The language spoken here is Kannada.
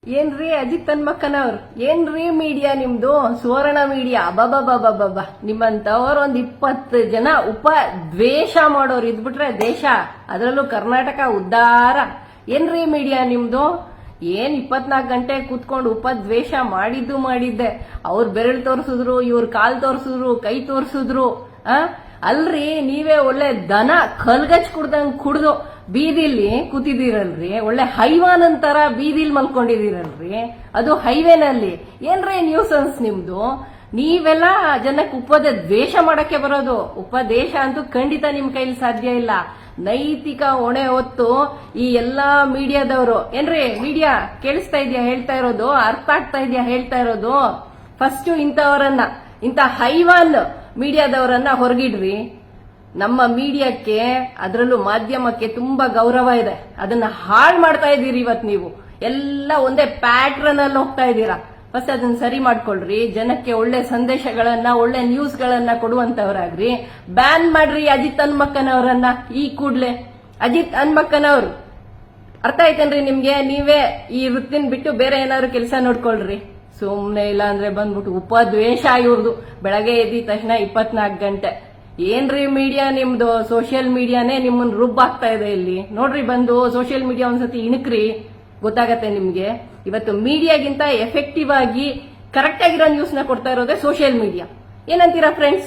ಏನ್ರಿ ಅಜಿತ್ ಹನ್ಮಕ್ಕನವ್ರ, ಏನ್ರಿ ಮೀಡಿಯಾ ನಿಮ್ದು? ಸುವರ್ಣ ಮೀಡಿಯಾ. ಅಬಾಬಾಬಾಬಾಬಾ, ನಿಮ್ಮಂತವ್ರ ಒಂದ್ 20 ಜನ ದ್ವೇಷ ಮಾಡೋರು ಇದ್ಬಿಟ್ರೆ ದೇಶ, ಅದರಲ್ಲೂ ಕರ್ನಾಟಕ ಉದ್ಧಾರ. ಏನ್ರಿ ಮೀಡಿಯಾ ನಿಮ್ದು? ಏನ್ 24 ಗಂಟೆ ಕೂತ್ಕೊಂಡು ದ್ವೇಷ ಮಾಡಿದ್ದೆ. ಅವ್ರ ಬೆರಳು ತೋರ್ಸಿದ್ರು, ಇವ್ರ ಕಾಲ್ ತೋರ್ಸಿದ್ರು, ಕೈ ತೋರ್ಸಿದ್ರು. ಅಲ್ರಿ, ನೀವೇ ಒಳ್ಳೆ ದನ ಕಲ್ಗಚ್ ಕುಡ್ದು ಬೀದಿಲಿ ಕೂತಿದ್ದೀರಲ್ರಿ, ಒಳ್ಳೆ ಹೈವಾನ್ ಅಂತಾರ ಬೀದಿಲ್ ಮಲ್ಕೊಂಡಿದ್ದೀರಲ್ರಿ, ಅದು ಹೈವೇನಲ್ಲಿ. ಏನ್ರಿ ನ್ಯೂಸನ್ಸ್ ನಿಮ್ದು? ನೀವೆಲ್ಲ ಜನಕ್ಕೆ ದ್ವೇಷ ಮಾಡಕ್ಕೆ ಬರೋದು. ಉಪದೇಶ ಅಂತೂ ಖಂಡಿತ ನಿಮ್ ಕೈಲಿ ಸಾಧ್ಯ ಇಲ್ಲ. ನೈತಿಕ ಹೊಣೆ ಹೊತ್ತು ಈ ಎಲ್ಲಾ ಮೀಡಿಯಾದವರು, ಏನ್ರಿ ಮೀಡಿಯಾ ಕೇಳಿಸ್ತಾ ಇದ್ಯಾ ಹೇಳ್ತಾ ಇರೋದು? ಅರ್ಥ ಆಗ್ತಾ ಇದ್ಯಾ ಹೇಳ್ತಾ ಇರೋದು? ಫಸ್ಟ್ ಇಂಥ ಹೈವಾನ್ ಮೀಡಿಯಾದವರನ್ನ ಹೊರಗಿಡ್ರಿ. ನಮ್ಮ ಮೀಡಿಯಾಕ್ಕೆ, ಅದರಲ್ಲೂ ಮಾಧ್ಯಮಕ್ಕೆ ತುಂಬಾ ಗೌರವ ಇದೆ. ಅದನ್ನ ಹಾಳು ಮಾಡ್ತಾ ಇದ್ದೀರಿ ಇವತ್ತು ನೀವು. ಎಲ್ಲ ಒಂದೇ ಪ್ಯಾಟ್ರನ್ ಅಲ್ಲಿ ಹೋಗ್ತಾ ಇದ್ದೀರಾ. ಫಸ್ಟ್ ಅದನ್ನ ಸರಿ ಮಾಡ್ಕೊಳ್ರಿ. ಜನಕ್ಕೆ ಒಳ್ಳೆ ಸಂದೇಶಗಳನ್ನ, ಒಳ್ಳೆ ನ್ಯೂಸ್ ಗಳನ್ನ ಕೊಡುವಂತವರಾಗ್ರಿ. ಬ್ಯಾನ್ ಮಾಡ್ರಿ ಅಜಿತ್ ಹನ್ಮಕ್ಕನವರನ್ನ ಈ ಕೂಡ್ಲೆ. ಅಜಿತ್ ಹನ್ಮಕ್ಕನವ್ರು, ಅರ್ಥ ಆಯ್ತೇನ್ರಿ ನಿಮ್ಗೆ? ನೀವೇ ಈ ವೃತ್ತಿನ ಬಿಟ್ಟು ಬೇರೆ ಏನಾದ್ರು ಕೆಲಸ ನೋಡ್ಕೊಳ್ರಿ. ಸುಮ್ನೆ ಇಲ್ಲ ಅಂದ್ರೆ ಬಂದ್ಬಿಟ್ಟು ಉಪದ್ವೇಷ ಇವ್ರದು. ಬೆಳಗ್ಗೆ ಎದ್ದಿದ ತಕ್ಷಣ 24 ಗಂಟೆ. ಏನ್ರಿ ಮೀಡಿಯಾ ನಿಮ್ದು? ಸೋಷಿಯಲ್ ಮೀಡಿಯಾನೇ ನಿಮ್ಮನ್ನ ರುಬ್ಬಾಗ್ತಾ ಇದೆ ಇಲ್ಲಿ. ನೋಡ್ರಿ, ಬಂದು ಸೋಷಿಯಲ್ ಮೀಡಿಯಾ ಒಂದ್ಸತಿ ಇಣಕ್ರಿ, ಗೊತ್ತಾಗತ್ತೆ ನಿಮ್ಗೆ. ಇವತ್ತು ಮೀಡಿಯಾಗಿಂತ ಎಫೆಕ್ಟಿವ್ ಆಗಿ ಕರೆಕ್ಟ್ ಆಗಿರೋ ನ್ಯೂಸ್ ನ ಕೊಡ್ತಾ ಇರೋದೇ ಸೋಷಿಯಲ್ ಮೀಡಿಯಾ. ಏನಂತೀರಾ ಫ್ರೆಂಡ್ಸ್?